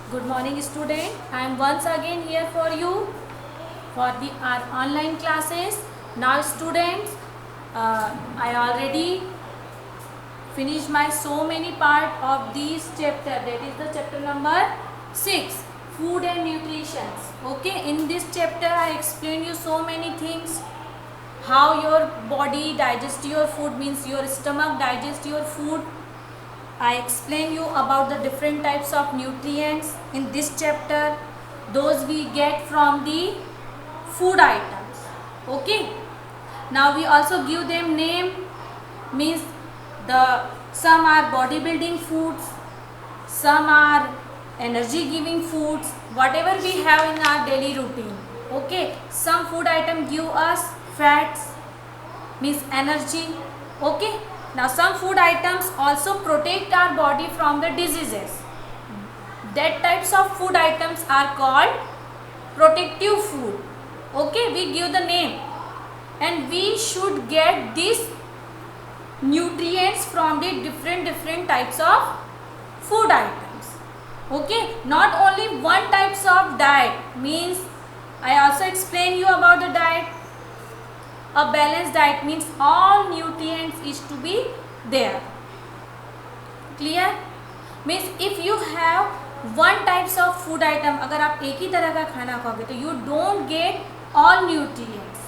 Good morning student. I am once again here for you for our online classes. Now students, I already finished my so many part of this chapter, that is the chapter number 6, food and nutrition. Okay, in this chapter I explain you so many things, how your body digest your food, means your stomach digest your food. I explain you about the different types of nutrients in this chapter. Those we get from the food items. Okay. Now we also give them name, means some are bodybuilding foods, some are energy giving foods, whatever we have in our daily routine. Okay. Some food item give us fats, means energy. Okay. Now some food items also protect our body from the diseases. That types of food items are called protective food. Okay, we give the name, and we should get these nutrients from the different types of food items. Okay, not only one types of diet, means I also explain you about the diet. A balanced diet means all nutrients is to be there. Clear? Means if you have one types of food item, अगर आप एक ही तरह का खाना खाओगे तो you don't get all nutrients.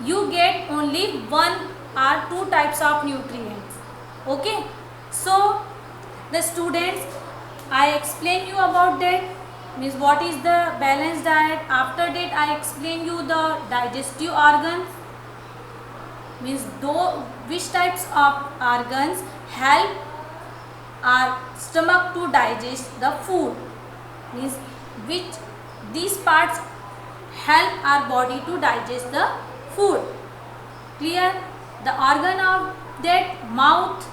You get only one or two types of nutrients. Okay? So the students, I explain you about that. Means what is the balanced diet. After that I explain you the digestive organs. Means which types of organs help our stomach to digest the food, means which these parts help our body to digest the food. Clear? The organ of that, mouth,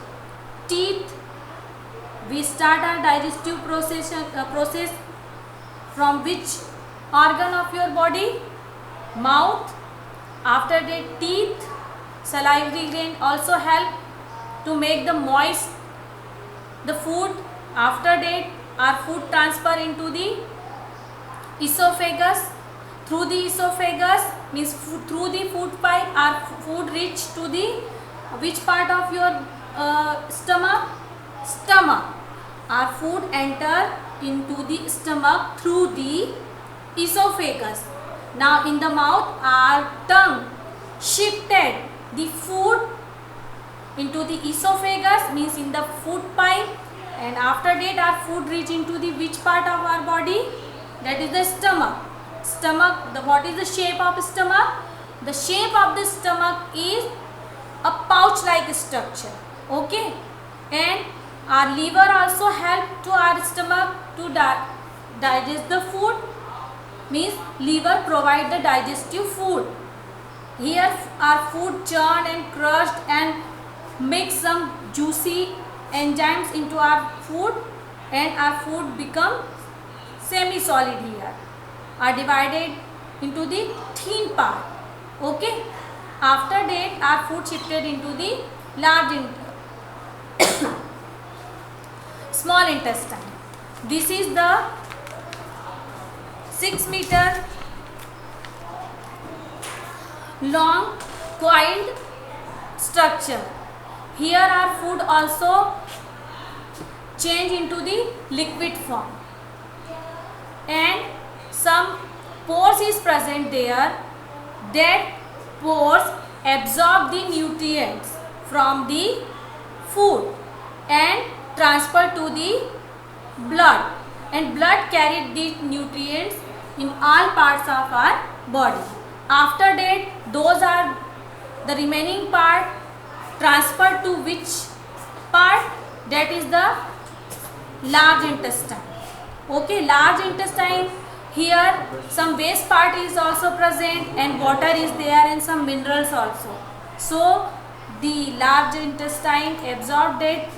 teeth. We start our digestive process from which organ of your body? Mouth. After that, teeth. Salivary gland also help to make the moist the food. After that, our food transfer into the esophagus. Through the esophagus, means through the food pipe, our food reach to the which part of your stomach? Stomach. Our food enter into the stomach through the esophagus. Now in the mouth, our tongue shifted the food into the esophagus, means in the food pipe, and after that our food reach into the which part of our body? That is the stomach. What is the shape of stomach? The shape of the stomach is a pouch like structure. Okay, and our liver also help to our stomach to digest the food, means liver provide the digestive food. Here our food churned and crushed and mix some juicy enzymes into our food, and our food become semi-solid here, are divided into the thin part. Okay. After that our food shifted into the large small intestine. This is the 6-meter long coiled structure. Here our food also change into the liquid form, and some pores is present there. That pores absorb the nutrients from the food and transfer to the blood, and blood carried these nutrients in all parts of our body. After that, those are the remaining part transferred to which part? That is the large intestine. Okay, large intestine. Here some waste part is also present, and water is there, and some minerals also. So the large intestine absorb that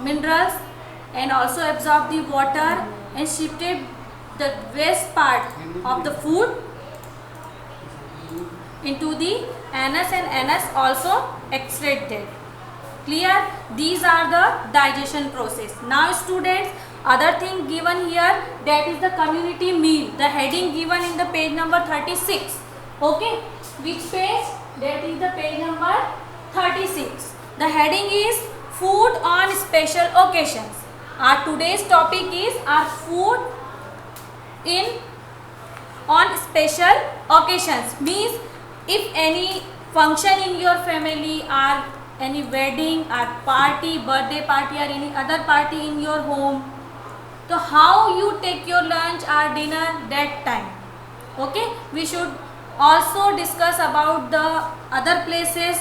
minerals and also absorb the water and shifted the waste part of the food into the anus, and anus also excrete that. Clear? These are the digestion process. Now students, Other thing given here, that is the community meal. The heading given in the page number 36. Okay, which page? That is the page number 36. The heading is food on special occasions. Our today's topic is our food on special occasions. Means if any function in your family or any wedding or party, birthday party or any other party in your home, so how you take your lunch or dinner that time. Okay, we should also discuss about the other places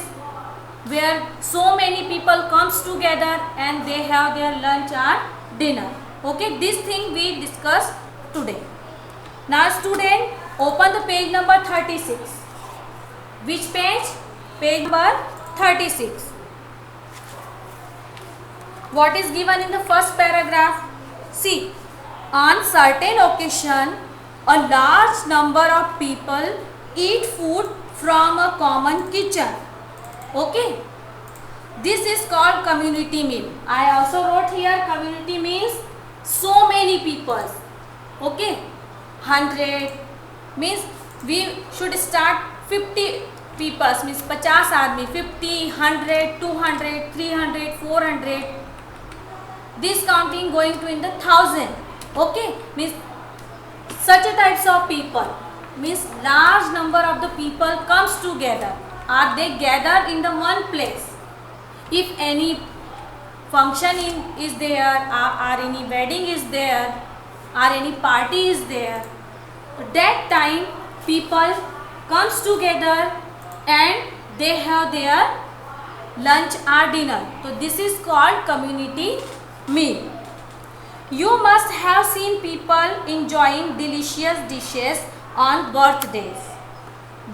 where so many people comes together and they have their lunch or dinner. Okay, this thing we discuss today. Now student, open the page number 36. Which page? Page number 36. What is given in the first paragraph? See, on certain occasion, a large number of people eat food from a common kitchen. Okay, this is called community meal. I also wrote here community meals. So many people. Okay, 100 means we should start 50 people, means 50 आदमी, 50, 100, 200, 300, 400. This counting going to in the 1000. Okay, means such a types of people, means large number of the people comes together, or they gather in the one place. If any function is there, or any wedding is there, or any party is there, that time people comes together and they have their lunch or dinner. So this is called community meal. You must have seen people enjoying delicious dishes on birthdays,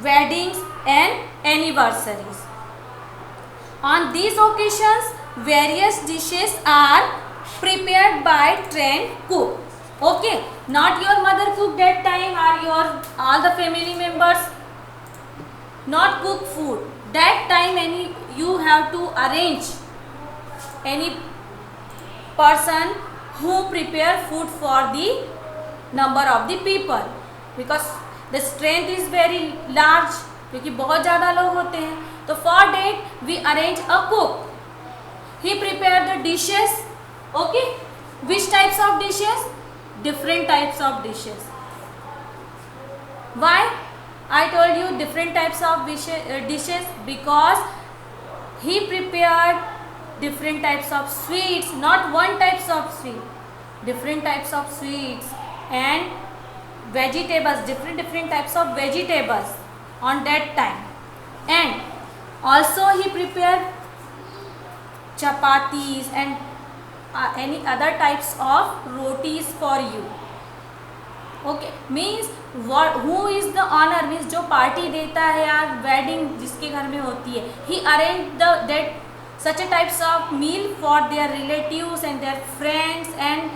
weddings and anniversaries. On these occasions, various dishes are prepared by trained cook. Okay, not your mother cook that time or your all the family members not cook food. That time you have to arrange any person who prepare food for the number of the people, because the strength is very large, क्योंकि बहुत ज़्यादा लोग होते हैं. तो for that we arrange a cook. He prepare the dishes. Okay, which types of dishes? Different types of dishes. Why I told you different types of dishes? Because he prepared different types of sweets, not one types of sweet, different types of sweets and vegetables, different types of vegetables on that time. And also he prepared chapatis and any other types of rotis for you. Okay, means what, who is the honor, means जो party देता है या wedding जिसके घर में होती है, he arranged that such a types of meal for their relatives and their friends, and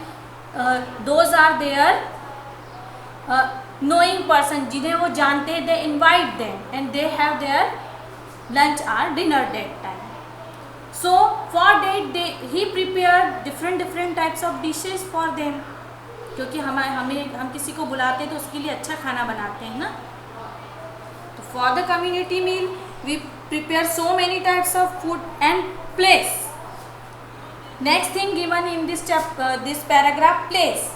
those are their knowing person जिन्हें वो जानते हैं, they invite them and they have their lunch or dinner that time. So for that he prepared different types of dishes for them, क्योंकि हम किसी को बुलाते हैं तो उसके लिए अच्छा खाना बनाते हैं ना. तो for the community meal we prepare so many types of food and place. Next thing given in this chapter, this paragraph, place.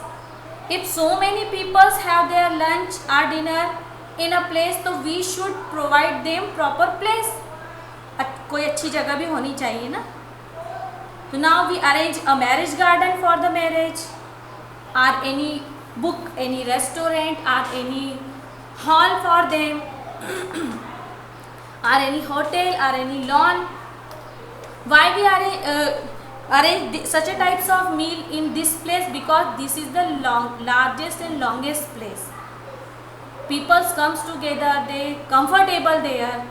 If so many people have their lunch or dinner in a place, तो we should provide them proper place. कोई अच्छी जगह भी होनी चाहिए ना. So now we arrange a marriage garden for the marriage, or any book any restaurant or any hall for them, or any hotel or any lawn. Why we arrange such a types of meal in this place? Because this is the largest and longest place. People comes together, they comfortable there.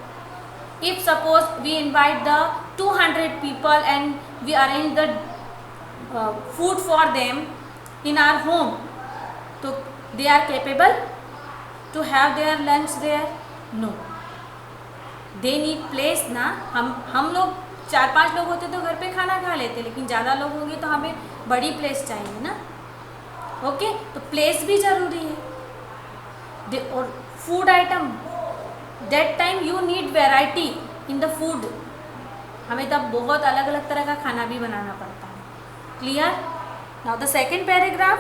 If suppose we invite the 200 people and we arrange the food for them in our home, so they are capable to have their lunch there? No, they need place ना. हम लोग 4-5 लोग होते तो घर पे खाना खा लेते, लेकिन ज़्यादा लोग होंगे तो हमें बड़ी प्लेस चाहिए ना. ओके, तो प्लेस भी ज़रूरी है. और food item, that time you need variety in the food. हमें तब बहुत अलग अलग तरह का खाना भी बनाना पड़ता है. Clear? Now the second paragraph.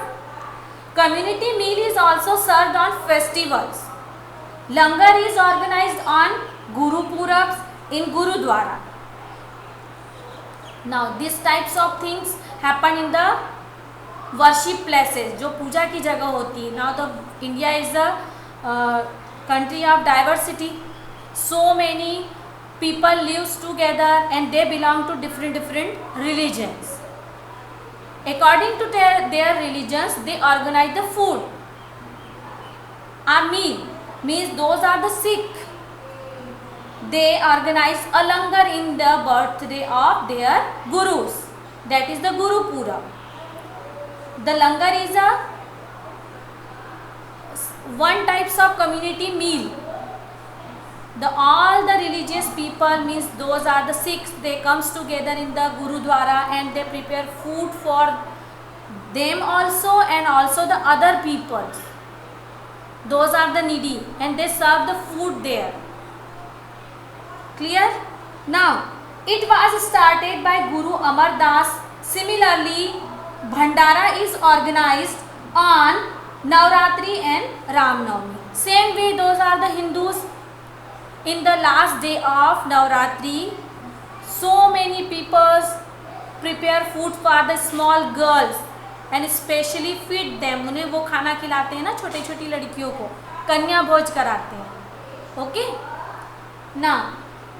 Community meal is also served on festivals. Langar is organised on gurpurabs in gurdwara. Now this types of things happen in the worship places, जो पूजा की जगह होती है. Now the India is the country of diversity. So many people lives together and they belong to different religions. According to their religions, they organize the food. A meal means those are the Sikh. They organize a langar in the birthday of their gurus. That is the Guru Purab. The langar is a one types of community meal. All the religious people means those are the Sikhs. They comes together in the Gurudwara and they prepare food for them also and also the other people. Those are the needy and they serve the food there. Clear? Now it was started by Guru Amar Das. Similarly, Bhandara is organized on Navratri and Ram Navami. Same way, those are the Hindus. In the last day of Navratri, so many people prepare food for the small girls and especially feed them. उन्हें वो खाना खिलाते हैं ना, छोटी छोटी लड़कियों को कन्या भोज कराते हैं. Okay? Now,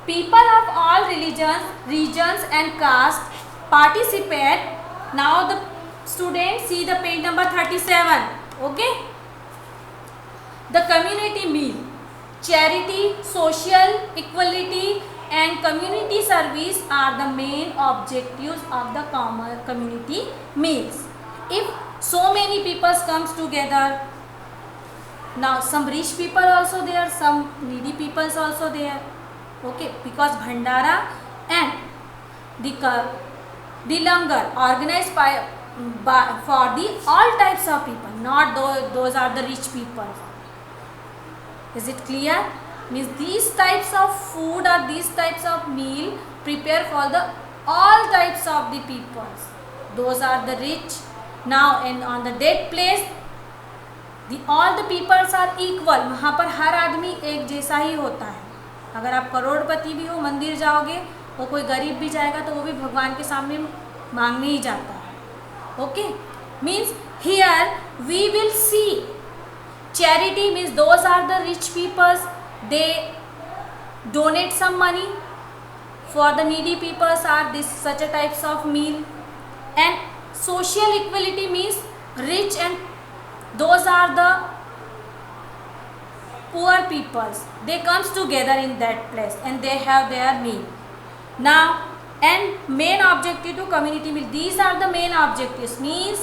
people of all regions and caste participate. Now the students see the page number 37. Okay, the community meal, charity, social equality and community service are the main objectives of the community meals. If so many people comes together, now some rich people also there, some needy people also there. Okay, because Bhandara and the langar organized for the all types of people, not those are the rich people. Is it clear? Means these types of food or these types of meal prepare for the all types of the people. Those are the rich. Now and on the that place, all the peoples are equal. वहाँ पर हर आदमी एक जैसा ही होता है. अगर आप करोड़पति भी हो, मंदिर जाओगे और कोई गरीब भी जाएगा तो वो भी भगवान के सामने मांगने ही जाता है. Okay, means here we will see charity means those are the rich peoples. They donate some money for the needy peoples are this such a types of meal. And social equality means rich and those are the poor peoples. They comes together in that place and they have their meal. Now and main objective to community meal, these are the main objectives. Means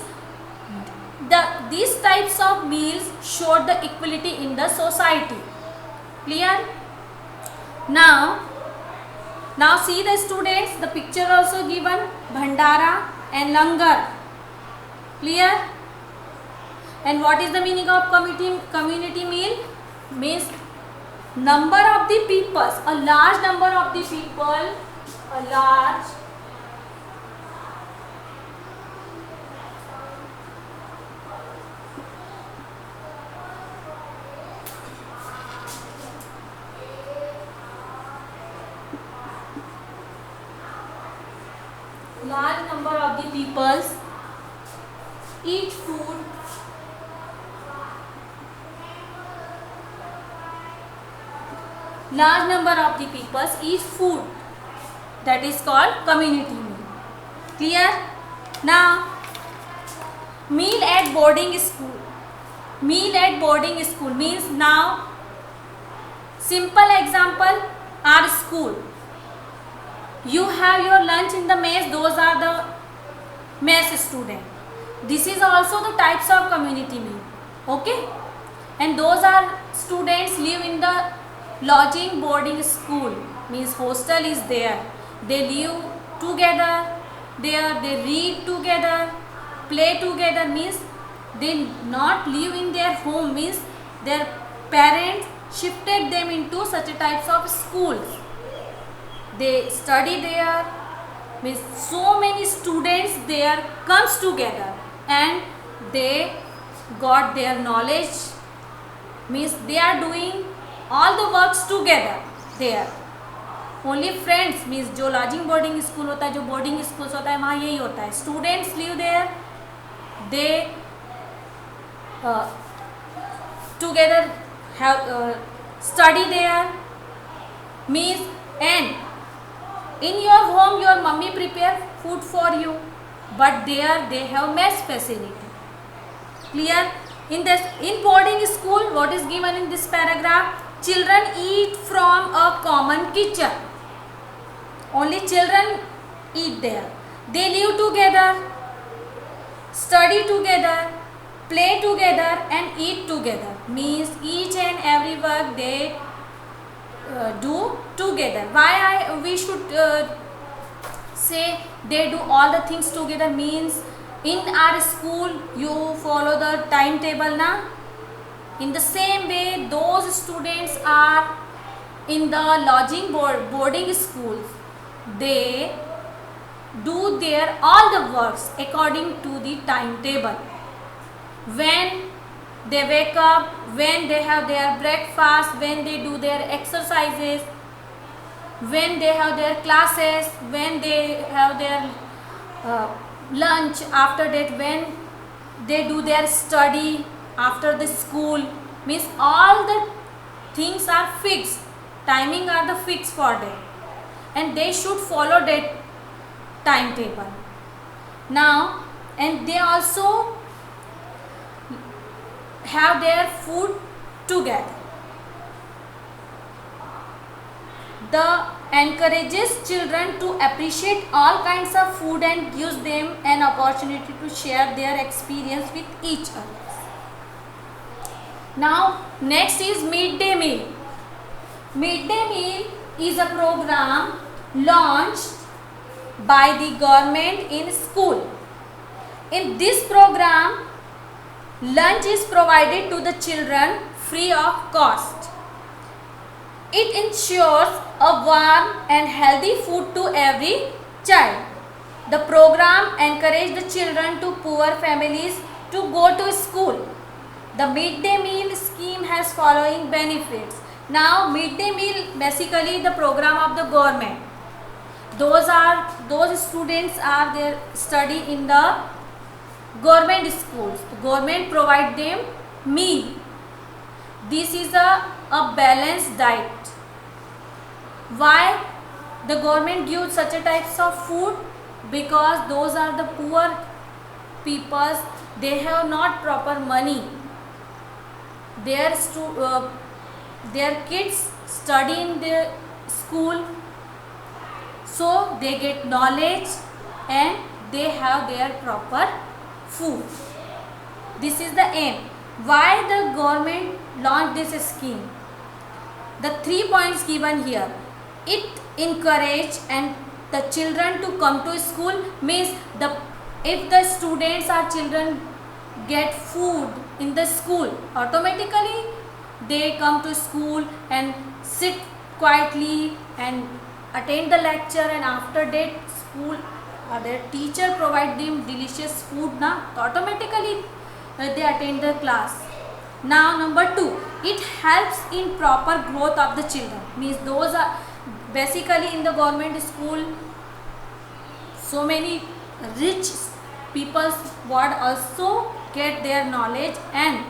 these types of meals show the equality in the society. Clear? Now see the students, the picture also given, Bhandara and langar. Clear? And what is the meaning of community meal? Means number of the peoples, a large number of the people, a large number of the peoples eat food large number of the peoples eat food. That is called community meal. Clear? Now, meal at boarding school. Meal at boarding school means now, simple example, our school. You have your lunch in the mess, those are the mess student. This is also the types of community meal. Okay? And those are students live in the lodging boarding school, means hostel is there. they live together there, they read together, play together, means they not live in their home, means their parents shifted them into such types of schools. They study there, means so many students there comes together and they got their knowledge, means they are doing all the works together there. Only friends means जो lodging boarding school होता है, जो boarding schools होता है, वहाँ यही होता है, students live there, they together have study there, means and in your home your mummy prepare food for you, but there they have mess facility. Clear? In boarding school, what is given in this paragraph? Children eat from a common kitchen. Only children eat there. They live together, study together, play together and eat together. Means each and every work they do together. Why we should say they do all the things together? Means in our school you follow the timetable na. In the same way those students are in the lodging boarding schools, they do their all the works according to the timetable. When they wake up, when they have their breakfast, when they do their exercises, when they have their classes, when they have their lunch, after that when they do their study after the school, means all the things are fixed, timing are the fixed for them and they should follow that timetable. Now and they also have their food together. The encourages children to appreciate all kinds of food and gives them an opportunity to share their experience with each other. Now next is midday meal. Midday meal is a program launched by the government in school. In this program, lunch is provided to the children free of cost. It ensures a warm and healthy food to every child. The program encourages the children to poor families to go to school. The midday meal scheme has following benefits. Now midday meal basically the program of the government. Those students are there study in the government schools. The government provide them meal. This is a balanced diet. Why the government gives such a types of food? Because those are the poor peoples, they have not proper money. Their kids study in their school, so they get knowledge and they have their proper food. This is the aim. Why the government launched this scheme? The 3 points given here. It encourage and the children to come to school, means if the students or children get food in the school, automatically they come to school and sit quietly and attend the lecture, and after that school or their teacher provide them delicious food na, so automatically they attend the class. Now number 2, it helps in proper growth of the children, means those are basically in the government school, so many rich people would also get their knowledge, and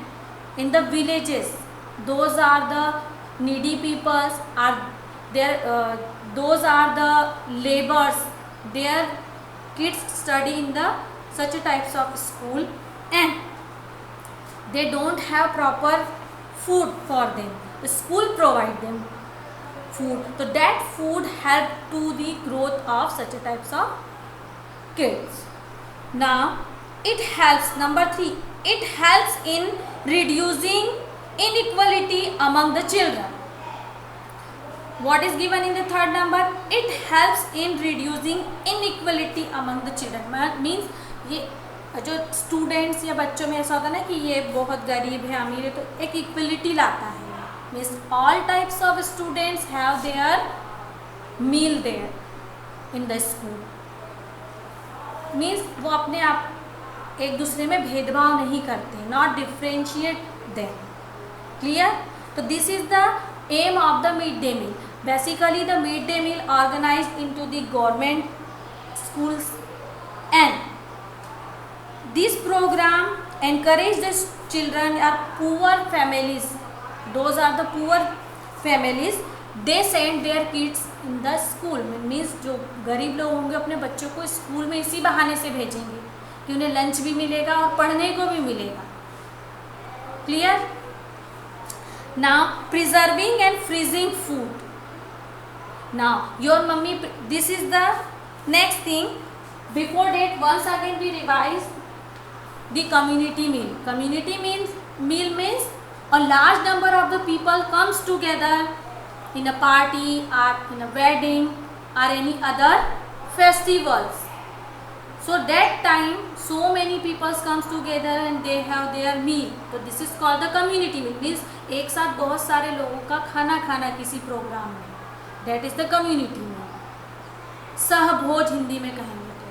in the villages those are the needy peoples are there, those are the laborers, their kids study in the such types of school and they don't have proper food for them. The school provide them food, so that food help to the growth of such types of kids. Now it helps, number 3, it helps in reducing inequality among the children. What is given in the third number? It helps in reducing inequality among the children. Means ये जो students या बच्चों में ऐसा होता है ना कि ये बहुत गरीब है, अमीर है, तो एक इक्वलिटी लाता है. Means all types of students have their meal there in the school. Means वो अपने आप एक दूसरे में भेदभाव नहीं करते, नॉट डिफ्रेंशिएट देम. क्लियर? तो this is the aim of the midday meal. Basically the midday meal organized into the government schools, and this program encourage the children or poor families, those are the poor families, they send their kids in the school. means जो गरीब लोग होंगे अपने बच्चों को school में इसी बहाने से भेजेंगे कि उन्हें लंच भी मिलेगा और पढ़ने को भी मिलेगा. Clear? Now preserving and freezing food. Now your mummy, this is the next thing. Before that, once again we revise the community meal. Community meal means a large number of the people comes together in a party or in a wedding or any other festivals. So that time so many people comes together and they have their meal. So this is called the community meal. Means एक साथ बहुत सारे लोगों का खाना खाना किसी programme में. That is the community meal. सहभोज Hindi में कहेंगे तो.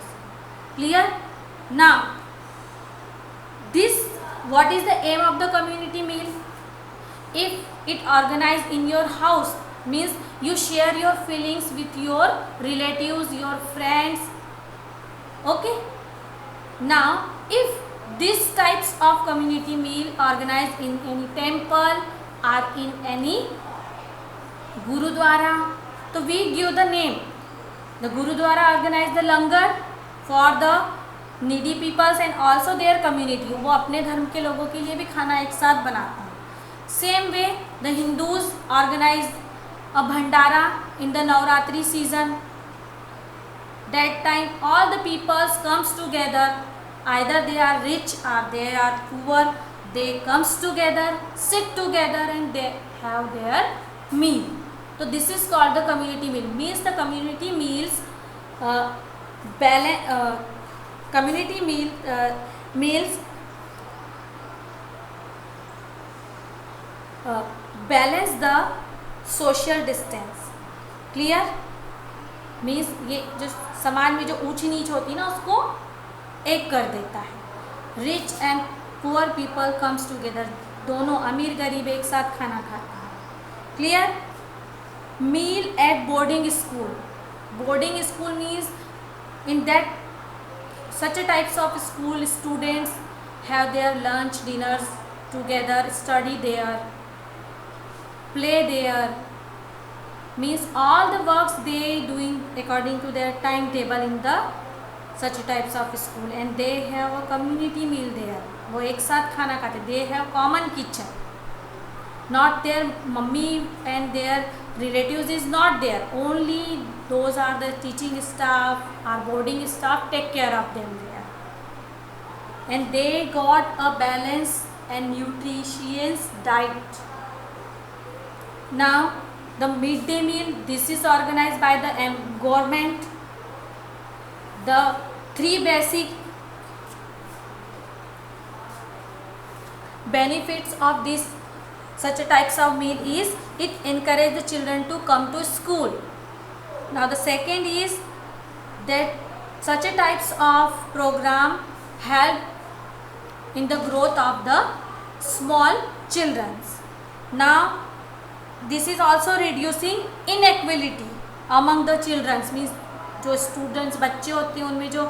Clear? Now this, what is the aim of the community meal? If it organized in your house, means you share your feelings with your relatives, your friends. Okay. Now if these types of community meal organized in any temple or in any gurudwara, so we give the name. The gurudwara organize the langar for the needy peoples and also their community. वो अपने धर्म के लोगों के लिए भी खाना एक साथ बनाते हैं. Same way the Hindus organize a bhandara in the Navratri season. That time all the peoples comes together, either they are rich or they are poor, they comes together, sit together and they have their meal. So this is called the community meal. Means the community meals community meals balance the social distance. Clear? Means ये जो समाज में जो ऊंच नीच होती है ना उसको एक कर देता है. Rich and poor people comes together, दोनों अमीर गरीब एक साथ खाना खाते हैं. Clear? Meal at boarding school. Boarding school means in that such a types of school students have their lunch dinners together, study there, play there. Means all the works they doing according to their timetable in the such types of school, and they have a community meal there. वो एक साथ खाना खाते. They have common kitchen. Not their mummy and their relatives is not there. Only those are the teaching staff or boarding staff take care of them there, and they got a balanced and nutritious diet. Now the midday meal, this is organized by the government. The three basic benefits of this such a types of meal is it encourage the children to come to school. Now the second is that such a types of program help in the growth of the small children. Now this is also reducing inequality among the children. Means जो students बच्चे होते हैं उनमें जो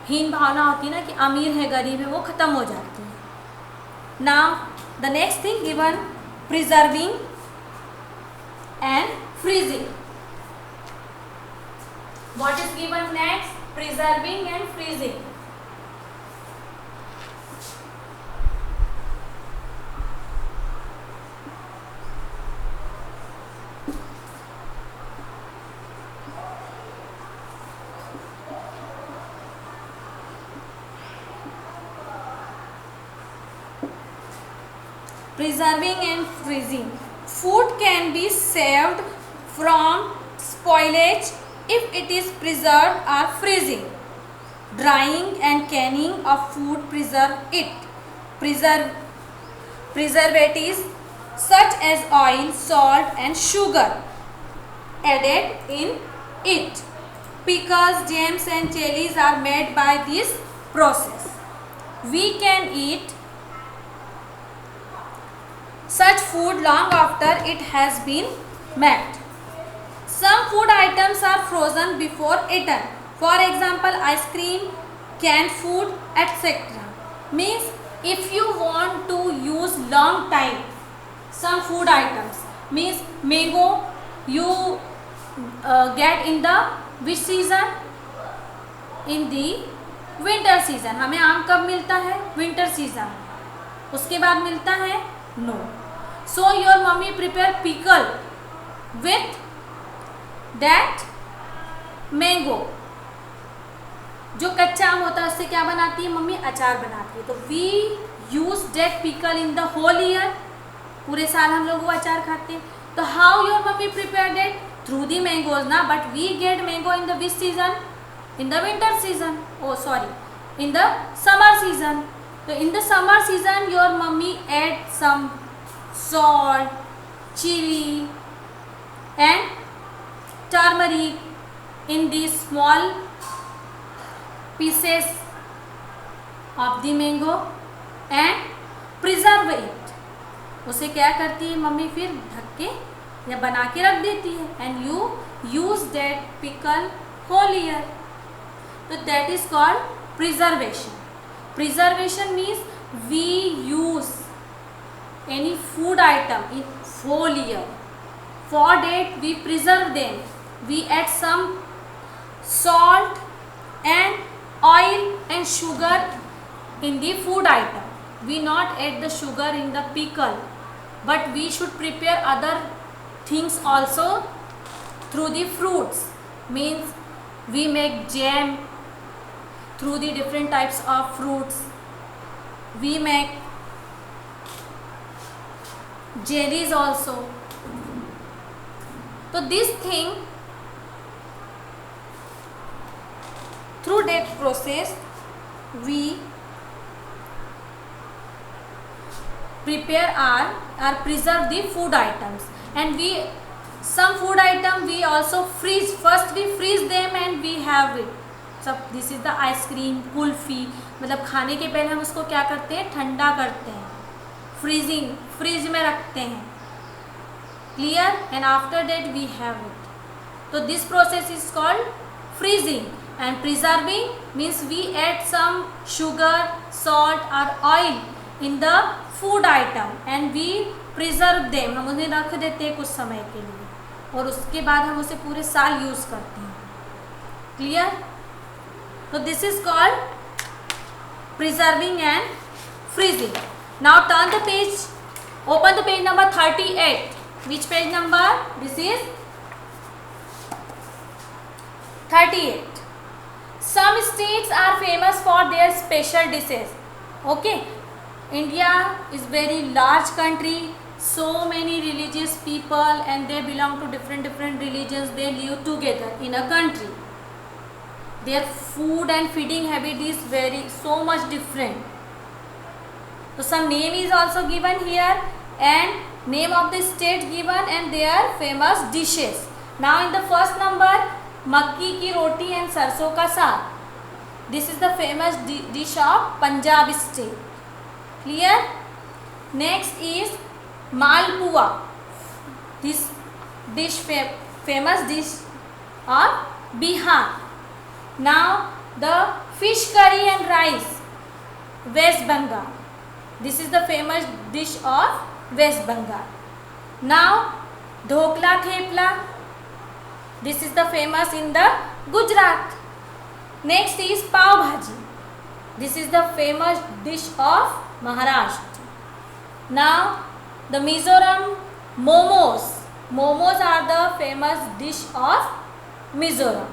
हीन भावना होती है ना कि अमीर है गरीब है, वो ख़त्म हो जाती है. Now the next thing given, preserving and freezing. What is given next? Preserving and freezing. Preserving and freezing. Food can be saved from spoilage if it is preserved or freezing. Drying and canning of food preserve it. Preservatives such as oil, salt and sugar added in it. Pickles, jams and jellies are made by this process. We can eat such food long after it has been made. Some food items are frozen before eaten. For example, ice cream, canned food, etc. Means if you want to use long time some food items, means mango you get in the which season? In the winter season. हमें आम कब मिलता है? Winter season. उसके बाद मिलता है? No. So your mummy prepare pickle with that mango. जो कच्चा आम होता है उससे क्या बनाती है मम्मी? अचार बनाती है. तो we use that pickle in the whole year. पूरे साल हम लोग वो अचार खाते हैं. तो how your mummy prepared it? Through the mangoes ना. But we get mango in the which season? In the winter season. Oh sorry, in the summer season. So in the summer season your mummy add some salt, chili and turmeric in these small pieces of the mango and preserve it. उसे क्या करती है mummy? फिर ढक के या बना के रख देती है. And you use that pickle whole year. So that is called preservation. Preservation means we use any food item in whole year. For that we preserve them. We add some salt and oil and sugar in the food item. We not add the sugar in the pickle, but we should prepare other things also through the fruits. Means we make jam through the different types of fruits. We make jellies also. So this thing, through that process we prepare or preserve the food items. And we some food item we also freeze. First we freeze them and we have it. So this is the ice cream, kulfi. मतलब खाने के पहले हम उसको क्या करते हैं? ठंडा करते हैं. फ्रीजिंग, फ्रिज में रखते हैं. Clear? And after that we have it. So this process is called freezing. And preserving means we add some sugar, salt or oil in the food item and we preserve them. हम उन्हें रख देते हैं कुछ समय के लिए और उसके बाद हम उसे पूरे साल यूज़ करते हैं. Clear? So this is called preserving and freezing. Now turn the page. Open the page number 38. Which page number? This is 38. Some states are famous for their special dishes. Okay. India is very large country. So many religious people and they belong to different religions. They live together in a country. Their food and feeding habit is so much different. So some name is also given here and name of the state given and their famous dishes. Now in the first number, मक्की की रोटी and सरसों का साग. This is the famous dish of Punjab state. Clear? Next is malpua. This dish famous dish of Bihar. Now the fish curry and rice, West Bengal. This is the famous dish of West Bengal. Now dhokla thepla. This is the famous in the Gujarat. Next is pav bhaji. This is the famous dish of Maharashtra. Now the Mizoram momos. Momos are the famous dish of Mizoram.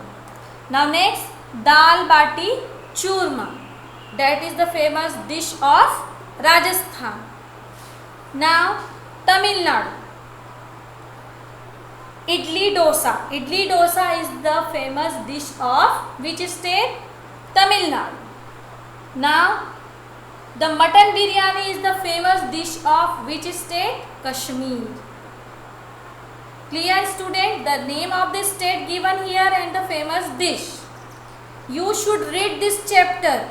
Now next dal bati churma. That is the famous dish of Rajasthan. Now Tamil Nadu. Idli dosa. Idli dosa is the famous dish of which state? Tamil Nadu. Now, the mutton biryani is the famous dish of which state? Kashmir. Clear, student? The name of the state given here and the famous dish. You should read this chapter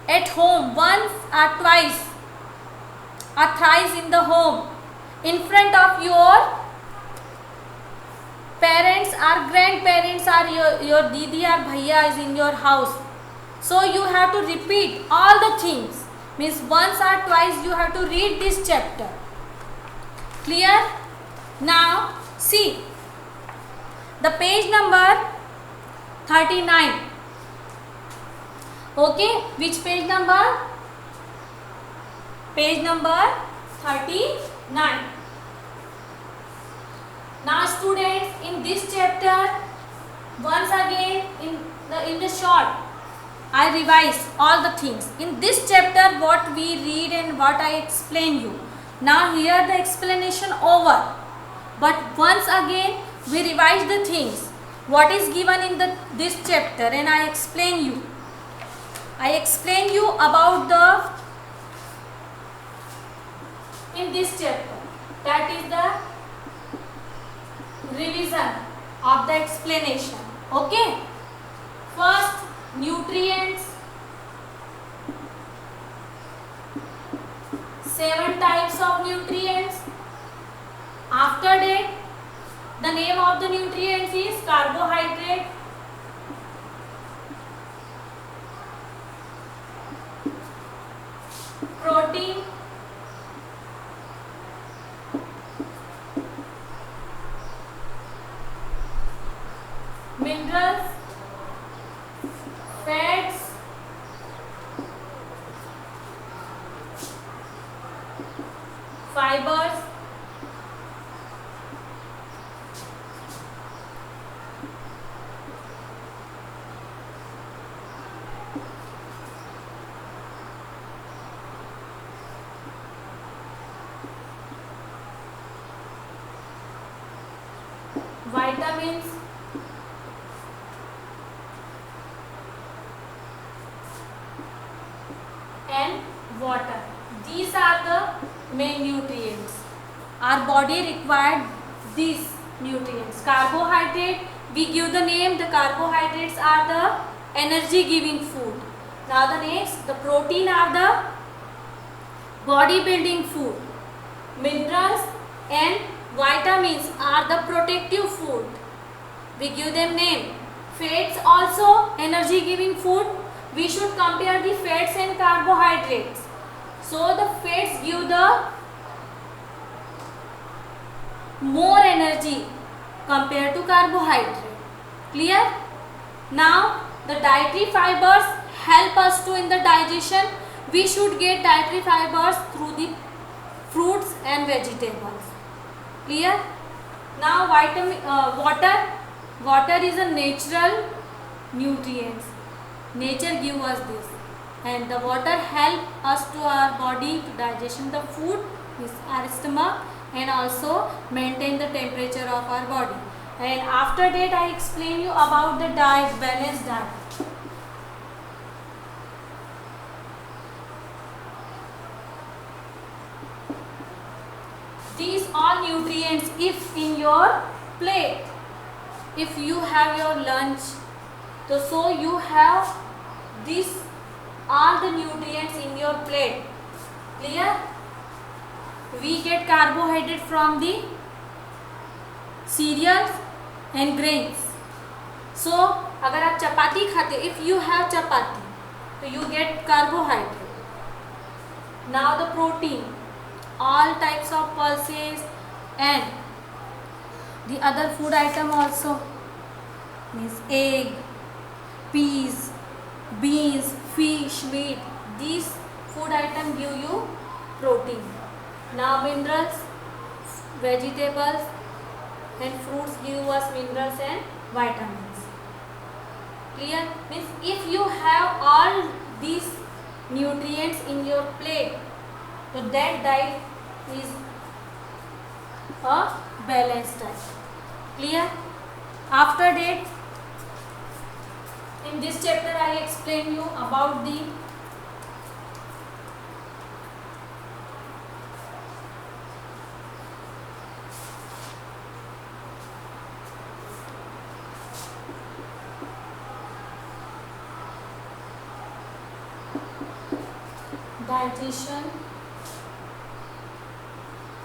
at home once or twice or thrice in the home in front of your parents or grandparents or your didi or bhaiya is in your house. So you have to repeat all the things. Means once or twice you have to read this chapter. Clear? Now see the page number 39. Okay, which page number? Page number 39. Now students, in this chapter, once again in the short, I revise all the things. In this chapter, what we read and what I explain you. Now here the explanation over. But once again, we revise the things. What is given in this chapter and I explain you. I explain you about in this chapter. That is the revision of the explanation. Okay. First, nutrients. 7 types of nutrients. After that, the name of the nutrients is carbohydrate, protein, minerals, fats, fibers, vitamins, and water. These are the main nutrients. Our body required these nutrients. Carbohydrate, we give the name, the carbohydrates are the energy giving food. Now the next, the protein are the body building food. Minerals and vitamins are the protective food. We give them name. Fats also energy giving food. We should compare the fats and carbohydrates. So the fats give the more energy compared to carbohydrate. Clear? Now the dietary fibers help us to in the digestion. We should get dietary fibers through the fruits and vegetables. Clear? Now water. Water is a natural nutrients. Nature give us this, and the water help us to our body to digestion the food, is our stomach, and also maintain the temperature of our body. And after that I explain you about the diet, balanced diet. These all nutrients, if in your plate, if you have your lunch, so you have these all the nutrients in your plate. Clear? We get carbohydrate from the cereals and grains. So अगर आप चपाती खाते, if you have chapati, so you get carbohydrate. Now the protein, all types of pulses and the other food item also, means egg, peas, beans, fish, meat. These food item give you protein. Now minerals, vegetables and fruits give us minerals and vitamins. Clear? Means if you have all these nutrients in your plate, so that diet is a balanced diet. Clear? After that, in this chapter I explain you about the digestion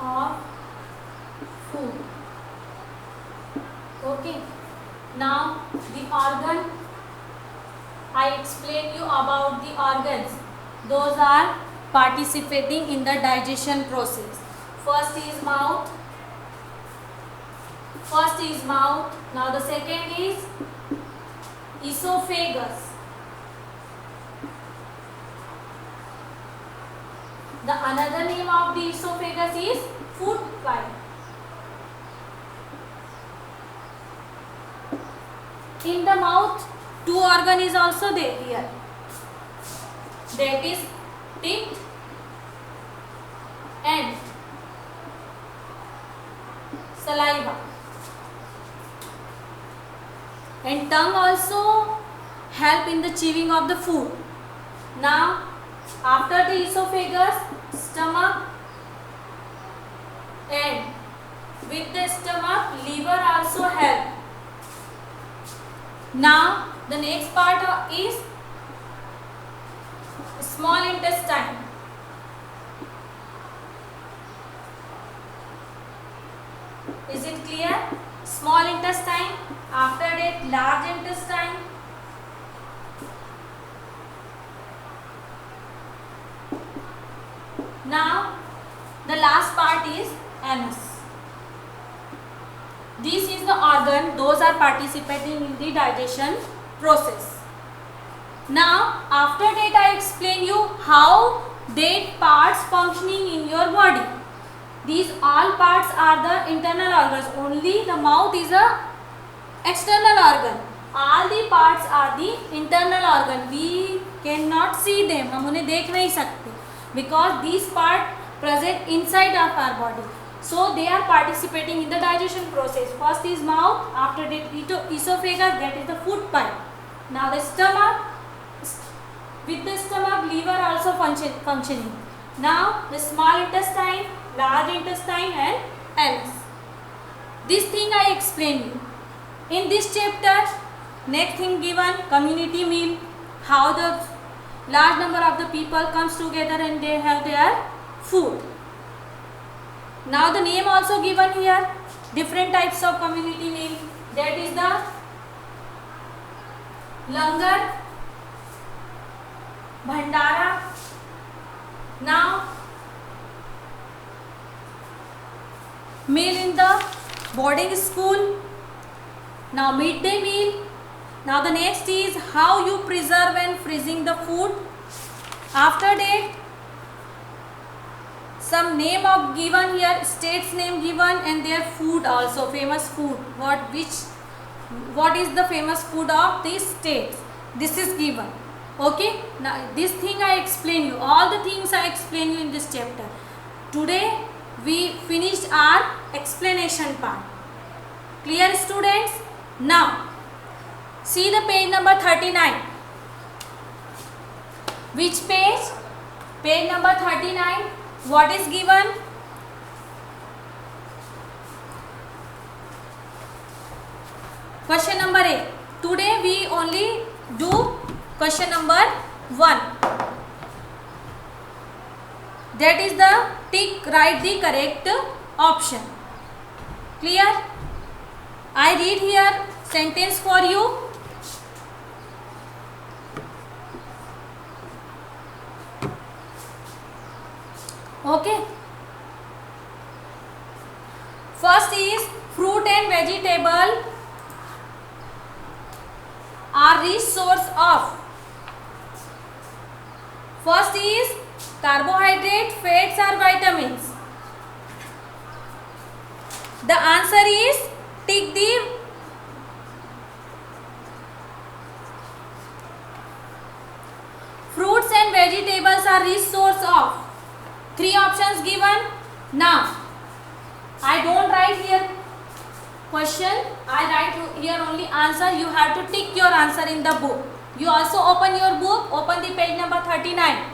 of food. Okay. Now the organ, I explain you about the organs. Those are participating in the digestion process. First is mouth. Now the second is esophagus. The another name of the esophagus is food pipe. In the mouth, two organ is also there here. That is teeth and saliva. And tongue also help in the chewing of the food. Now, after the esophagus, stomach, and with the stomach, liver also help. Now, the next part is small intestine. Is it clear? Small intestine, after that large intestine, now the last part is anus. This is the organ, those are participating in the digestion process. Now after that I explain you how that parts functioning in your body. These all parts are the internal organs, only the mouth is a external organ. All the parts are the internal organ. We cannot see them, हम उन्हें देख नहीं सकते, because these part present inside of our body. So they are participating in the digestion process. First is mouth, after that esophagus, that is the food pipe. Now the stomach, with the stomach liver also functioning. Now the small intestine, large intestine and anus. This thing I explain you. In this chapter, next thing given, community meal, how the large number of the people comes together and they have their food. Now the name also given here, different types of community meal. That is the langar, bhandara. Now meal in the boarding school. Now midday meal. Now the next is how you preserve and freezing the food. After that, some name of given here, states name given and their food also, famous food. What is the famous food of these states? This is given. Okay. Now this thing I explain you. All the things I explain you in this chapter. Today we finished our explanation part. Clear, students? Now see the page number 39. Which page? Page number 39. What is given? Question number 8. Today we only do question number 1. That is the tick, write the correct option. Clear? I read here sentence for you. Okay. First is fruit and vegetable are rich source of. First is carbohydrate, fats or vitamins. The answer is tick the fruits and vegetables are rich source of. 3 options given. Now I don't write here question, I write here only answer. You have to tick your answer in the book. You also open your book, open the page number 39.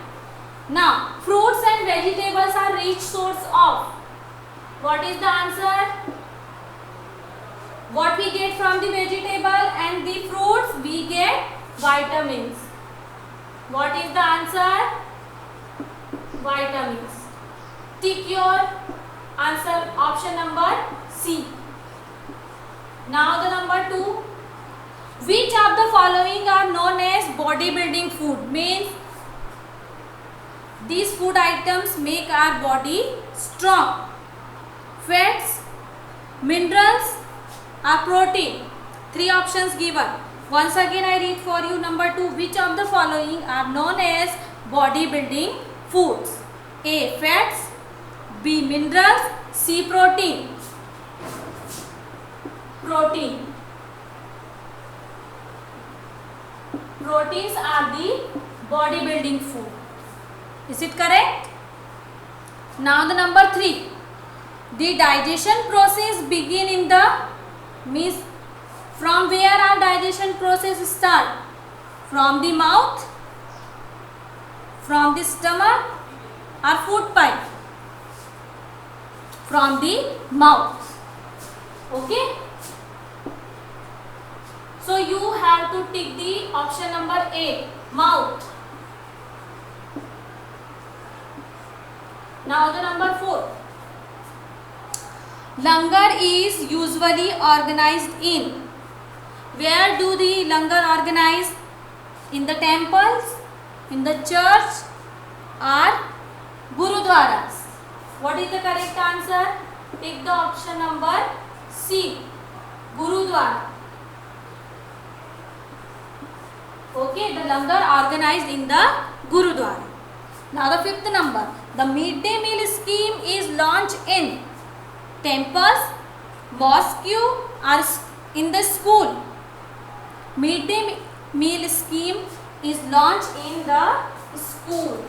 Now fruits and vegetables are rich source of. What is the answer? What we get from the vegetable and the fruits? We get vitamins. What is the answer? Vitamins. Tick your answer, option number C. Now the number 2. Which of the following are known as bodybuilding food? Means these food items make our body strong. Fats, minerals or protein? 3 options given. Once again I read for you. Number 2. Which of the following are known as bodybuilding foods? A. Fats, B. Minerals, C. Protein. Protein. Proteins are the bodybuilding food. Is it correct? Now the number 3. The digestion process begin in the, means from where our digestion process start? From the mouth, from the stomach or food pipe? From the mouth. Okay. So you have to tick the option number A, mouth. Now the number 4. Langar is usually organized in. Where do the langar organize? In the temples, in the church or gurudwaras? What is the correct answer? Take the option number C, gurudwara. Okay, the langar organized in the gurudwara. Now the 5th number. The midday meal scheme is launched in temples, mosque or in the school? Midday meal scheme is launched in the school.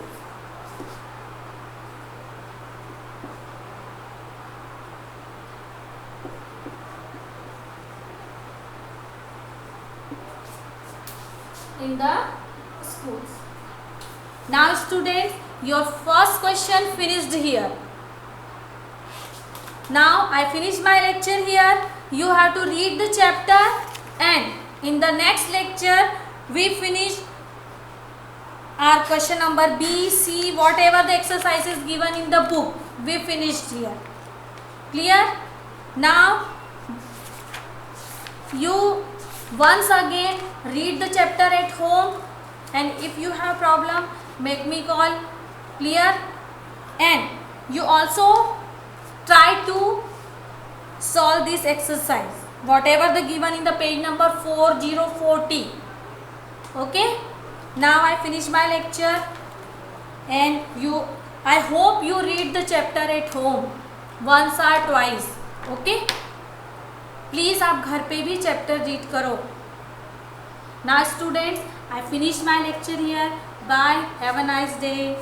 In the schools. Now students, your first question finished here. Now I finished my lecture here. You have to read the chapter, and in the next lecture we finish our question number B, C, whatever the exercises given in the book, we finished here. Clear? Now you once again read the chapter at home, and if you have problem, make me call. Clear? And you also try to solve this exercise, whatever the given in the page number 4040. Okay? Now I finish my lecture, and I hope you read the chapter at home once or twice. Okay? Please आप घर पे भी chapter read करो. Now students, I finish my lecture here. Bye. Have a nice day.